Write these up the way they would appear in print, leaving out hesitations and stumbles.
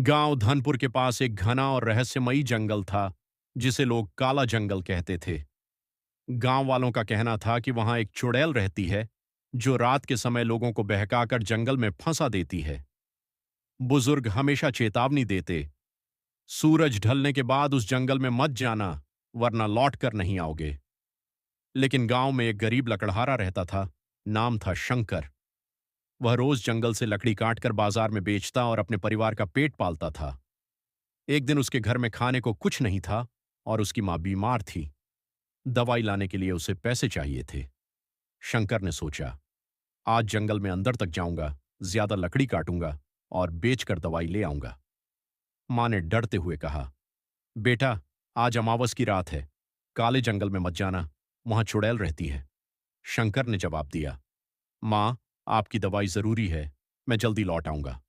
गांव धनपुर के पास एक घना और रहस्यमयी जंगल था, जिसे लोग काला जंगल कहते थे। गांव वालों का कहना था कि वहां एक चुड़ैल रहती है, जो रात के समय लोगों को बहकाकर जंगल में फंसा देती है। बुजुर्ग हमेशा चेतावनी देते, सूरज ढलने के बाद उस जंगल में मत जाना, वरना लौट कर नहीं आओगे। लेकिन गांव में एक गरीब लकड़हारा रहता था। नाम था शंकर। वह रोज जंगल से लकड़ी काटकर बाजार में बेचता और अपने परिवार का पेट पालता था। एक दिन उसके घर में खाने को कुछ नहीं था और उसकी मां बीमार थी। दवाई लाने के लिए उसे पैसे चाहिए थे। शंकर ने सोचा, आज जंगल में अंदर तक जाऊंगा, ज्यादा लकड़ी काटूंगा और बेचकर दवाई ले आऊंगा। मां ने डरते हुए कहा, बेटा, आज अमावस की रात है, काले जंगल में मत जाना, वहां चुड़ैल रहती है। शंकर ने जवाब दिया, मां, आपकी दवाई जरूरी है, मैं जल्दी लौट आऊंगा।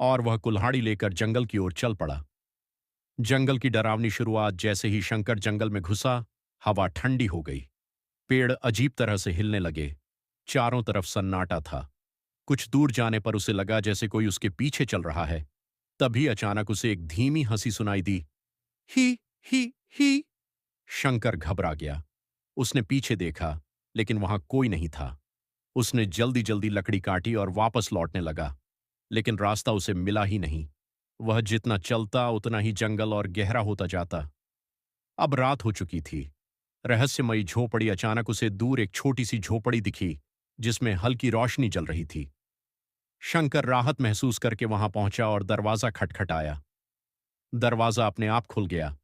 और वह कुल्हाड़ी लेकर जंगल की ओर चल पड़ा। जंगल की डरावनी शुरुआत जैसे ही शंकर जंगल में घुसा, हवा ठंडी हो गई। पेड़ अजीब तरह से हिलने लगे। चारों तरफ सन्नाटा था। कुछ दूर जाने पर उसे लगा जैसे कोई उसके पीछे चल रहा है। तभी अचानक उसे एक धीमी हंसी सुनाई दी। ही ही ही। शंकर घबरा गया। उसने पीछे देखा, लेकिन वहां कोई नहीं था। उसने जल्दी जल्दी लकड़ी काटी और वापस लौटने लगा, लेकिन रास्ता उसे मिला ही नहीं। वह जितना चलता उतना ही जंगल और गहरा होता जाता। अब रात हो चुकी थी। रहस्यमयी झोपड़ी अचानक उसे दूर एक छोटी सी झोपड़ी दिखी, जिसमें हल्की रोशनी जल रही थी। शंकर राहत महसूस करके वहां पहुंचा और दरवाजा खटखटाया। दरवाजा अपने आप खुल गया।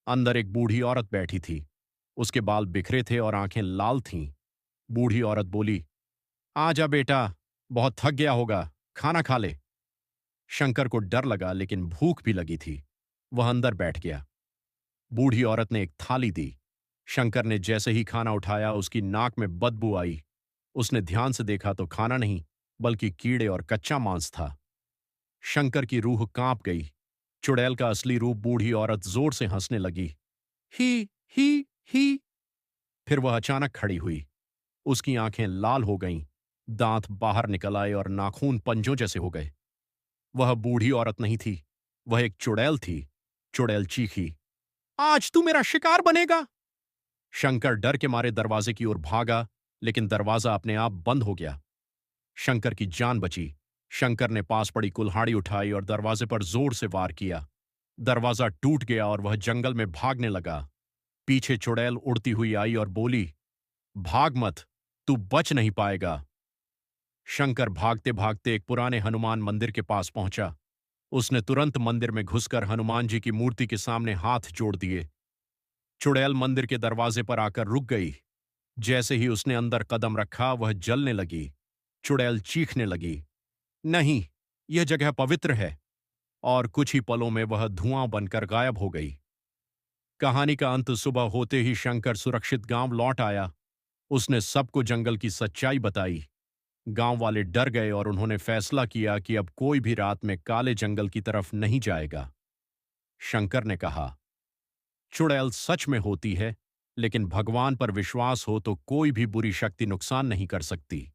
अंदर एक बूढ़ी औरत बैठी थी। उसके बाल बिखरे थे और आंखें लाल थीं। बूढ़ी औरत बोली, आ जा बेटा, बहुत थक गया होगा, खाना खा ले। शंकर को डर लगा, लेकिन भूख भी लगी थी। वह अंदर बैठ गया। बूढ़ी औरत ने एक थाली दी। शंकर ने जैसे ही खाना उठाया, उसकी नाक में बदबू आई। उसने ध्यान से देखा तो खाना नहीं, बल्कि कीड़े और कच्चा मांस था। शंकर की रूह कांप गई। चुड़ैल का असली रूप बूढ़ी औरत जोर से हंसने लगी। ही ही ही। फिर वह अचानक खड़ी हुई। उसकी आंखें लाल हो गईं, दांत बाहर निकल आए और नाखून पंजों जैसे हो गए। वह बूढ़ी औरत नहीं थी, वह एक चुड़ैल थी। चुड़ैल चीखी, आज तू मेरा शिकार बनेगा। शंकर डर के मारे दरवाजे की ओर भागा, लेकिन दरवाजा अपने आप बंद हो गया। शंकर की जान बची। शंकर ने पास पड़ी कुल्हाड़ी उठाई और दरवाजे पर जोर से वार किया। दरवाजा टूट गया और वह जंगल में भागने लगा। पीछे चुड़ैल उड़ती हुई आई और बोली, भाग मत, तू बच नहीं पाएगा। शंकर भागते भागते एक पुराने हनुमान मंदिर के पास पहुंचा। उसने तुरंत मंदिर में घुसकर हनुमान जी की मूर्ति के सामने हाथ जोड़ दिए। चुड़ैल मंदिर के दरवाजे पर आकर रुक गई। जैसे ही उसने अंदर कदम रखा, वह जलने लगी। चुड़ैल चीखने लगी, नहीं, यह जगह पवित्र है। और कुछ ही पलों में वह धुआं बनकर गायब हो गई। कहानी का अंत सुबह होते ही शंकर सुरक्षित गांव लौट आया। उसने सबको जंगल की सच्चाई बताई। गांव वाले डर गए और उन्होंने फैसला किया कि अब कोई भी रात में काले जंगल की तरफ नहीं जाएगा। शंकर ने कहा, चुड़ैल सच में होती है, लेकिन भगवान पर विश्वास हो तो कोई भी बुरी शक्ति नुकसान नहीं कर सकती।